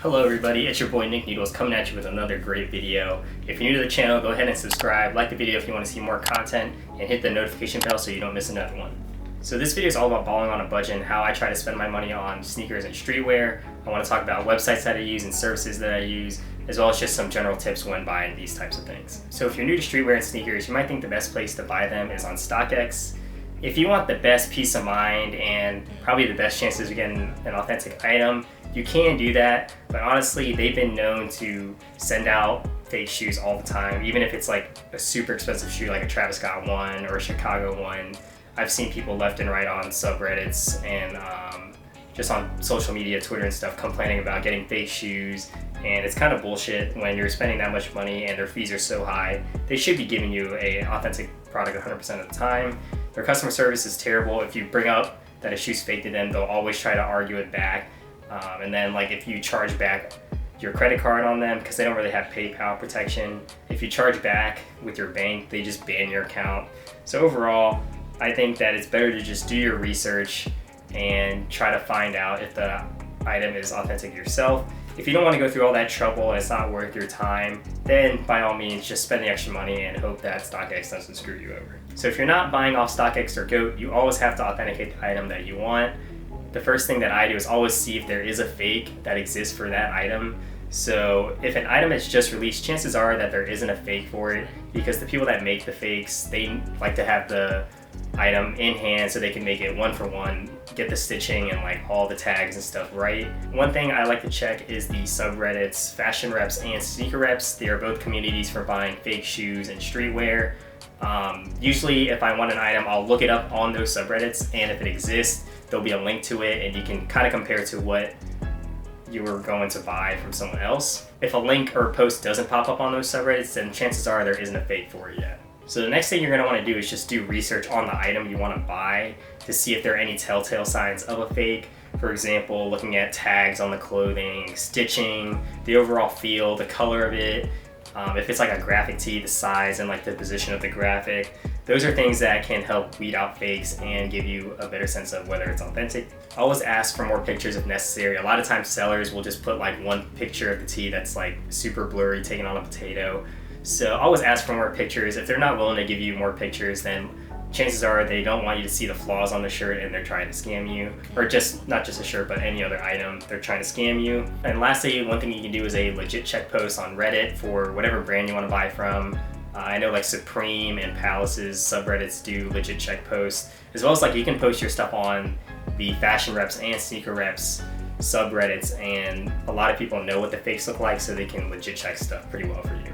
Hello everybody, it's your boy Nick Noodles coming at you with another great video. If you're new to the channel, go ahead and subscribe, like the video if you want to see more content, and hit the notification bell so you don't miss another one. So this video is all about balling on a budget and how I try to spend my money on sneakers and streetwear. I want to talk about websites that I use and services that I use, as well as just some general tips when buying these types of things. So if you're new to streetwear and sneakers, you might think the best place to buy them is on StockX. If you want the best peace of mind and probably the best chances of getting an authentic item, you can do that, but honestly, they've been known to send out fake shoes all the time, even if it's like a super expensive shoe like a Travis Scott one or a Chicago one. I've seen people left and right on subreddits and just on social media, Twitter and stuff, complaining about getting fake shoes, and it's kind of bullshit when you're spending that much money and their fees are so high. They should be giving you an authentic product 100% of the time. Their customer service is terrible. If you bring up that a shoe's fake to them, they'll always try to argue it back. And then like if you charge back your credit card on them, because they don't really have PayPal protection, if you charge back with your bank, they just ban your account. So overall, I think that it's better to just do your research and try to find out if the item is authentic yourself. If you don't want to go through all that trouble and it's not worth your time, then by all means just spend the extra money and hope that StockX doesn't screw you over. So if you're not buying off StockX or GOAT, you always have to authenticate the item that you want. The first thing that I do is always see if there is a fake that exists for that item. So if an item is just released, chances are that there isn't a fake for it, because the people that make the fakes, they like to have the item in hand so they can make it one for one, get the stitching and like all the tags and stuff right. One thing I like to check is the subreddits, fashionreps and sneakerreps. They are both communities for buying fake shoes and streetwear. Usually if I want an item, I'll look it up on those subreddits, and if it exists, there'll be a link to it and you can kind of compare to what you were going to buy from someone else. If a link or post doesn't pop up on those subreddits, then chances are there isn't a fake for it yet. So the next thing you're going to want to do is just do research on the item you want to buy to see if there are any telltale signs of a fake. For example, looking at tags on the clothing, stitching, the overall feel, the color of it. If it's like a graphic tee, the size and like the position of the graphic. Those are things that can help weed out fakes and give you a better sense of whether it's authentic. Always ask for more pictures if necessary. A lot of times sellers will just put like one picture of the tee that's like super blurry, taken on a potato. So always ask for more pictures. If they're not willing to give you more pictures, then chances are they don't want you to see the flaws on the shirt and they're trying to scam you. Or just not just a shirt, but any other item, they're trying to scam you. And lastly, one thing you can do is a legit check post on Reddit for whatever brand you want to buy from. I know like Supreme and Palace's subreddits do legit check posts, as well as like you can post your stuff on the fashionreps and sneakerreps subreddits, and a lot of people know what the fakes look like, so they can legit check stuff pretty well for you.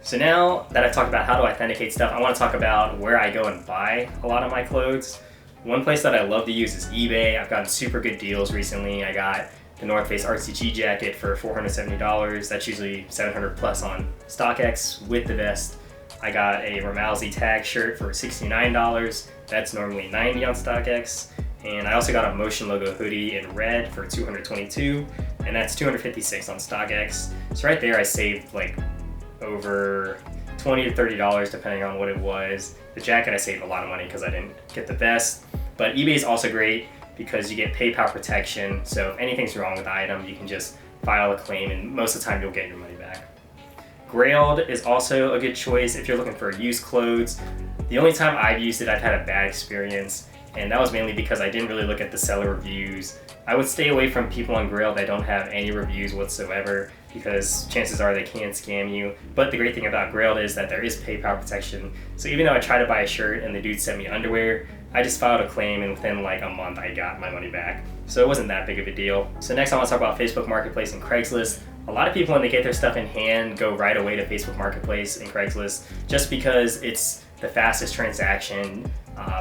So now that I've talked about how to authenticate stuff, I want to talk about where I go and buy a lot of my clothes. One place that I love to use is eBay. I've gotten super good deals recently. I got the North Face RCG jacket for $470. That's usually $700 plus on StockX with the vest. I got a Ramalzi tag shirt for $69. That's normally $90 on StockX. And I also got a Motion logo hoodie in red for $222, and that's $256 on StockX. So right there I saved like over $20 to $30 depending on what it was. The jacket I saved a lot of money because I didn't get the vest. But eBay is also great because you get PayPal protection, so if anything's wrong with the item, you can just file a claim and most of the time you'll get your money back. Grailed is also a good choice if you're looking for used clothes. The only time I've used it, I've had a bad experience, and that was mainly because I didn't really look at the seller reviews. I would stay away from people on Grailed that don't have any reviews whatsoever, because chances are they can scam you. But the great thing about Grailed is that there is PayPal protection. So even though I tried to buy a shirt and the dude sent me underwear, I just filed a claim and within like a month I got my money back. So it wasn't that big of a deal. So next I want to talk about Facebook Marketplace and Craigslist. A lot of people, when they get their stuff in hand, go right away to Facebook Marketplace and Craigslist just because it's the fastest transaction.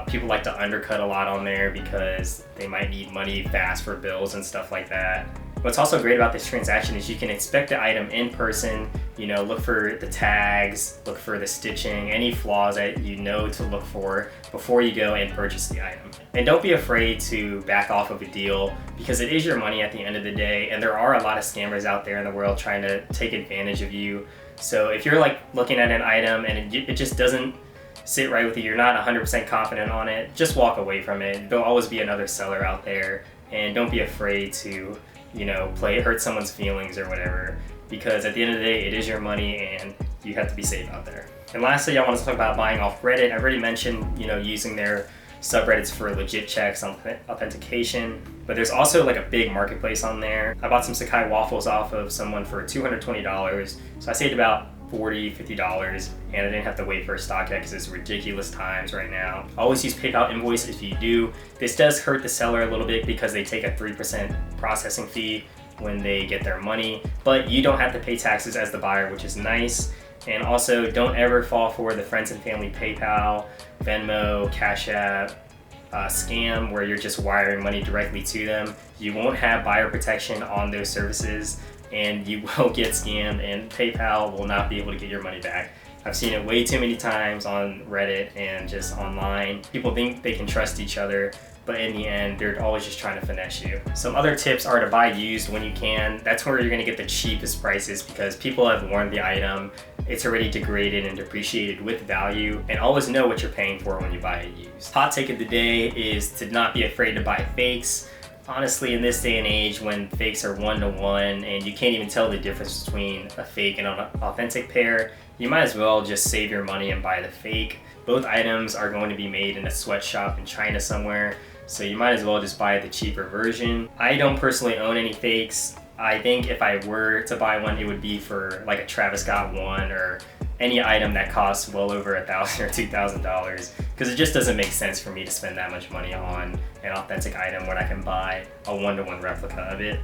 People like to undercut a lot on there because they might need money fast for bills and stuff like that. What's also great about this transaction is you can inspect the item in person, look for the tags, look for the stitching, any flaws that you know to look for before you go and purchase the item. And don't be afraid to back off of a deal because it is your money at the end of the day, and there are a lot of scammers out there in the world trying to take advantage of you. So if you're like looking at an item and it just doesn't sit right with you, you're not 100% confident on it, just walk away from it. There'll always be another seller out there, and don't be afraid to hurt someone's feelings or whatever, because at the end of the day, it is your money and you have to be safe out there. And lastly, I want to talk about buying off Reddit. I've already mentioned, using their subreddits for legit checks on authentication, but there's also like a big marketplace on there. I bought some Sakai waffles off of someone for $220, so I saved about $40, $50, and I didn't have to wait for StockX. It's ridiculous times right now. Always use PayPal invoice if you do. This does hurt the seller a little bit because they take a 3% processing fee when they get their money, but you don't have to pay taxes as the buyer, which is nice. And also, don't ever fall for the friends and family PayPal, Venmo, Cash App scam where you're just wiring money directly to them. You won't have buyer protection on those services, and you will get scammed, and PayPal will not be able to get your money back. I've seen it way too many times on Reddit and just online. People think they can trust each other, but in the end, they're always just trying to finesse you. Some other tips are to buy used when you can. That's where you're gonna get the cheapest prices because people have worn the item. It's already degraded and depreciated with value, and always know what you're paying for when you buy it used. Hot take of the day is to not be afraid to buy fakes. Honestly, in this day and age when fakes are one-to-one and you can't even tell the difference between a fake and an authentic pair, you might as well just save your money and buy the fake. Both items are going to be made in a sweatshop in China somewhere, so you might as well just buy the cheaper version. I don't personally own any fakes. I think if I were to buy one, it would be for like a Travis Scott one or any item that costs well over $1,000 or $2,000, because it just doesn't make sense for me to spend that much money on an authentic item when I can buy a one-to-one replica of it.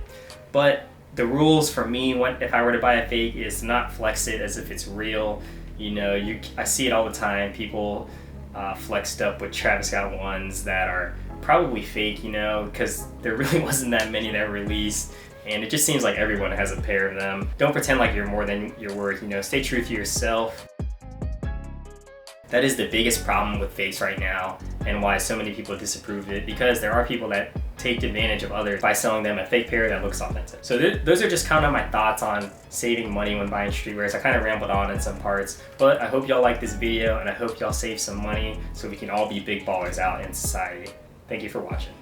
But the rules for me, if I were to buy a fake, is to not flex it as if it's real. I see it all the time. People flexed up with Travis Scott ones that are probably fake, because there really wasn't that many that were released. And it just seems like everyone has a pair of them. Don't pretend like you're more than your worth, stay true to yourself. That is the biggest problem with fakes right now and why so many people disapprove of it, because there are people that take advantage of others by selling them a fake pair that looks authentic. So those are just kind of my thoughts on saving money when buying streetwear. I kind of rambled on in some parts, but I hope y'all like this video and I hope y'all save some money so we can all be big ballers out in society. Thank you for watching.